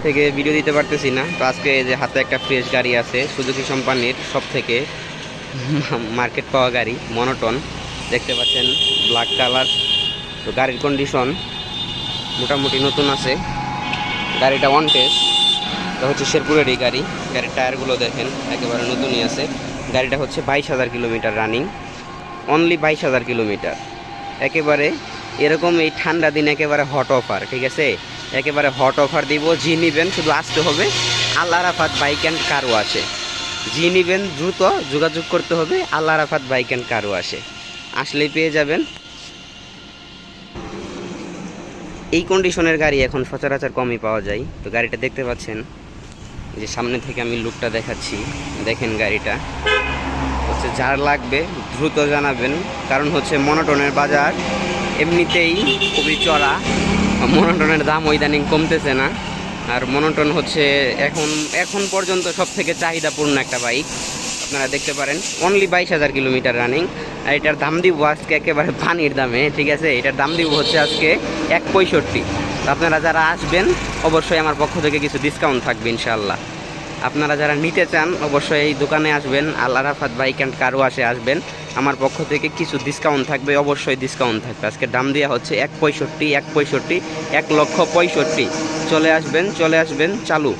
থেকে ভিডিও দিতে পারতেছি না। তো আজকে এই যে হাতে একটা ফ্রেশ গাড়ি আছে সুজুকি কোম্পানির সব থেকে মার্কেট পাওয়া গাড়ি মনোটন, দেখতে পাচ্ছেন ব্ল্যাক কালার। তো গাড়ির কন্ডিশন মোটামুটি নতুন আছে, গাড়িটা ওয়ান টেস্ট। এটা হচ্ছে শেরপুরেরই গাড়ি, গাড়ির টায়ারগুলো দেখেন একেবারে নতুনই আছে। গাড়িটা হচ্ছে 22,000 কিলোমিটার রানিং, অনলি 22,000 কিলোমিটার। একেবারে এরকম এই ঠান্ডা দিন একেবারে হট অফার, ঠিক আছে, একেবারে হট অফার দিব। জি নিবেন শুধু আসতে হবে আল আরাফাত বাইক অ্যান্ড কার ওয়াশে। জি নিবেন দ্রুত যোগাযোগ করতে হবে আল আরাফাত বাইক অ্যান্ড কার ওয়াশে, আসলেই পেয়ে যাবেন। এই কন্ডিশনের গাড়ি এখন সচরাচর কমই পাওয়া যায়। তো গাড়িটা দেখতে পাচ্ছেন যে সামনে থেকে আমি লুকটা দেখাচ্ছি, দেখেন গাড়িটা হচ্ছে। যার লাগবে দ্রুত জানাবেন, কারণ হচ্ছে মনোটনের বাজার এমনিতেই খুবই চড়া, মনোটনের দাম ইদানিং কমতেছে না। আর মনোটন হচ্ছে এখন পর্যন্ত সব থেকে চাহিদাপূর্ণ একটা বাইক। আপনারা দেখতে পারেন অনলি 22,000 কিলোমিটার রানিং। আর এটার দাম দিব আজকে একেবারে পানির দামে, ঠিক আছে। এটার দাম দিব হচ্ছে আজকে 165। আপনারা যারা আসবেন অবশ্যই আমার পক্ষ থেকে কিছু ডিসকাউন্ট থাকবে ইনশাআল্লাহ। আপনারা যারা নিতে চান অবশ্যই এই দোকানে আসবেন, আল আরাফাত বাইক অ্যান্ড কার ওয়াশে আসবেন, আমার পক্ষ থেকে কিছু ডিসকাউন্ট থাকবে, অবশ্যই ডিসকাউন্ট থাকবে। আজকে দাম দেওয়া হচ্ছে 165, 165, 1,65,000। চলে আসবেন চালু।